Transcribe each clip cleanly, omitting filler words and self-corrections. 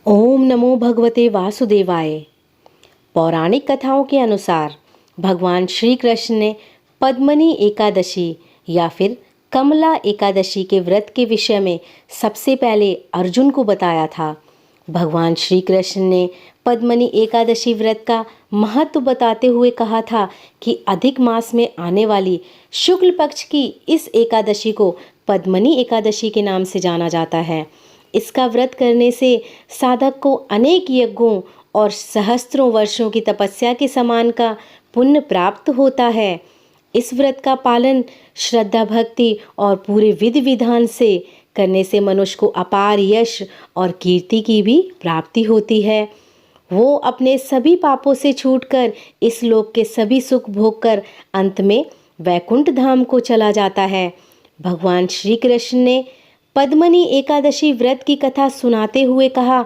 ओम नमो भगवते वासुदेवाय। पौराणिक कथाओं के अनुसार भगवान श्री कृष्ण ने पद्मनी एकादशी या फिर कमला एकादशी के व्रत के विषय में सबसे पहले अर्जुन को बताया था। भगवान श्री कृष्ण ने पद्मनी एकादशी व्रत का महत्व बताते हुए कहा था कि अधिक मास में आने वाली शुक्ल पक्ष की इस एकादशी को पद्मनी एकादशी के नाम से जाना जाता है। इसका व्रत करने से साधक को अनेक यज्ञों और सहस्त्रों वर्षों की तपस्या के समान का पुण्य प्राप्त होता है। इस व्रत का पालन श्रद्धा भक्ति और पूरे विधि विधान से करने से मनुष्य को अपार यश और कीर्ति की भी प्राप्ति होती है। वो अपने सभी पापों से छूटकर इस लोक के सभी सुख भोग कर अंत में वैकुंठ धाम को चला जाता है। भगवान श्री कृष्ण ने पद्मनी एकादशी व्रत की कथा सुनाते हुए कहा,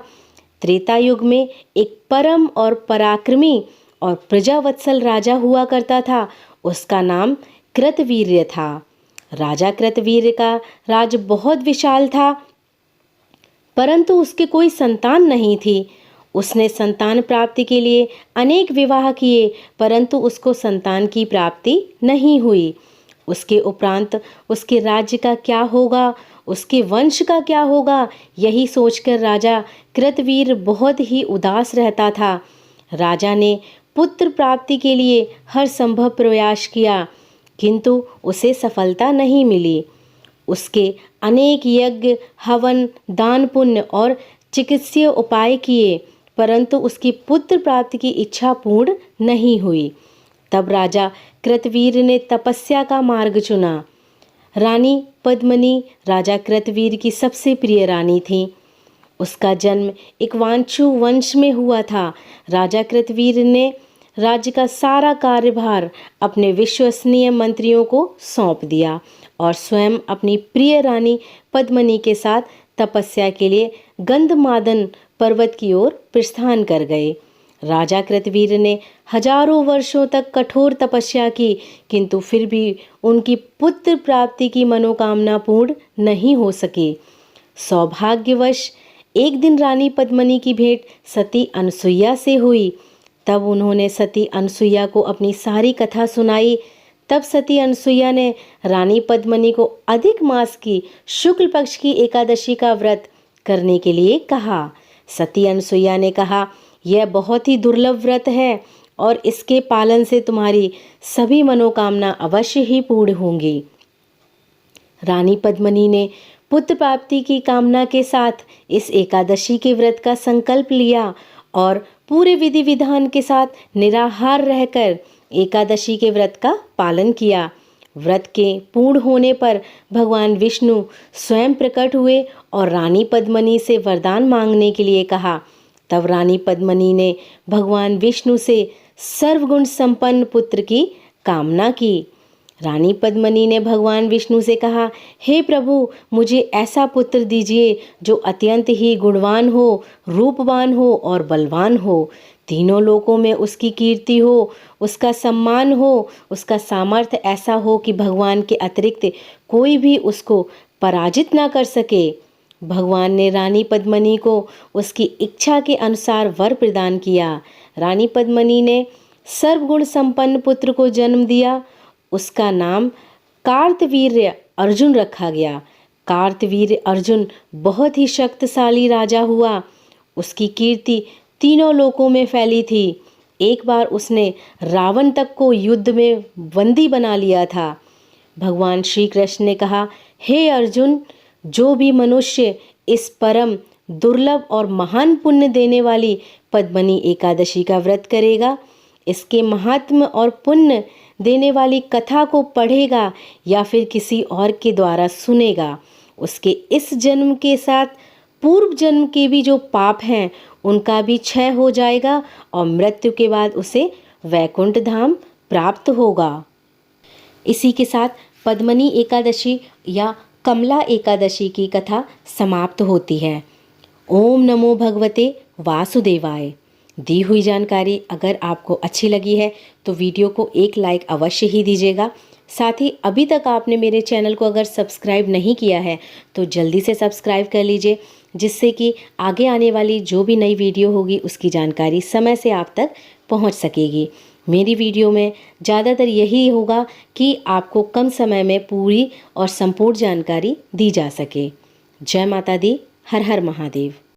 त्रेता युग में एक परम और पराक्रमी और प्रजावत्सल राजा हुआ करता था। उसका नाम कृतवीर्य था। राजा कृतवीर्य का राज बहुत विशाल था, परंतु उसके कोई संतान नहीं थी। उसने संतान प्राप्ति के लिए अनेक विवाह किए, परंतु उसको संतान की प्राप्ति नहीं हुई। उसके उपरांत उसके राज्य का क्या होगा, उसके वंश का क्या होगा, यही सोचकर राजा कृतवीर बहुत ही उदास रहता था। राजा ने पुत्र प्राप्ति के लिए हर संभव प्रयास किया, किंतु उसे सफलता नहीं मिली। उसके अनेक यज्ञ, हवन, दान पुण्य और चिकित्सीय उपाय किए, परंतु उसकी पुत्र प्राप्ति की इच्छा पूर्ण नहीं हुई। तब राजा कृतवीर ने तपस्या का मार्ग चुना। रानी पद्मनी राजा कृतवीर की सबसे प्रिय रानी थी। उसका जन्म इक्ष्वाकु वंश में हुआ था। राजा कृतवीर ने राज्य का सारा कार्यभार अपने विश्वसनीय मंत्रियों को सौंप दिया और स्वयं अपनी प्रिय रानी पद्मनी के साथ तपस्या के लिए गंधमादन पर्वत की ओर प्रस्थान कर गए। राजा कृतवीर ने हजारों वर्षों तक कठोर तपस्या की, किंतु फिर भी उनकी पुत्र प्राप्ति की मनोकामना पूर्ण नहीं हो सकी। सौभाग्यवश एक दिन रानी पद्मनी की भेंट सती अनसुईया से हुई। तब उन्होंने सती अनसुईया को अपनी सारी कथा सुनाई। तब सती अनसुईया ने रानी पद्मनी को अधिक मास की शुक्ल पक्ष की एकादशी का व्रत करने के लिए कहा। सती अनसुईया ने कहा, यह बहुत ही दुर्लभ व्रत है और इसके पालन से तुम्हारी सभी मनोकामना अवश्य ही पूर्ण होंगी। रानी पद्मनी ने पुत्र प्राप्ति की कामना के साथ इस एकादशी के व्रत का संकल्प लिया और पूरे विधि विधान के साथ निराहार रहकर एकादशी के व्रत का पालन किया। व्रत के पूर्ण होने पर भगवान विष्णु स्वयं प्रकट हुए और रानी पद्मनी से वरदान मांगने के लिए कहा। तब रानी पद्मनी ने भगवान विष्णु से सर्वगुण संपन्न पुत्र की कामना की। रानी पद्मनी ने भगवान विष्णु से कहा, हे प्रभु, मुझे ऐसा पुत्र दीजिए जो अत्यंत ही गुणवान हो, रूपवान हो और बलवान हो। तीनों लोकों में उसकी कीर्ति हो, उसका सम्मान हो, उसका सामर्थ्य ऐसा हो कि भगवान के अतिरिक्त कोई भी उसको पराजित ना कर सके। भगवान ने रानी पद्मनी को उसकी इच्छा के अनुसार वर प्रदान किया। रानी पद्मनी ने सर्वगुण संपन्न पुत्र को जन्म दिया। उसका नाम कार्तवीर्य अर्जुन रखा गया। कार्तवीर्य अर्जुन बहुत ही शक्तिशाली राजा हुआ। उसकी कीर्ति तीनों लोकों में फैली थी। एक बार उसने रावण तक को युद्ध में बंदी बना लिया था। भगवान श्री कृष्ण ने कहा, हे अर्जुन, जो भी मनुष्य इस परम दुर्लभ और महान पुण्य देने वाली पद्मनी एकादशी का व्रत करेगा, इसके महात्म्य और पुण्य देने वाली कथा को पढ़ेगा या फिर किसी और के द्वारा सुनेगा, उसके इस जन्म के साथ पूर्व जन्म के भी जो पाप हैं उनका भी क्षय हो जाएगा और मृत्यु के बाद उसे वैकुंठ धाम प्राप्त होगा। इसी के साथ पद्मनी एकादशी या कमला एकादशी की कथा समाप्त होती है। ओम नमो भगवते वासुदेवाय। दी हुई जानकारी अगर आपको अच्छी लगी है तो वीडियो को एक लाइक अवश्य ही दीजिएगा। साथ ही अभी तक आपने मेरे चैनल को अगर सब्सक्राइब नहीं किया है तो जल्दी से सब्सक्राइब कर लीजिए। जिससे कि आगे आने वाली जो भी नई वीडियो होगी उसकी जानकारी समय से आप तक पहुंच सकेगी। मेरी वीडियो में ज़्यादातर यही होगा कि आपको कम समय में पूरी और संपूर्ण जानकारी दी जा सके। जय माता दी। हर हर महादेव।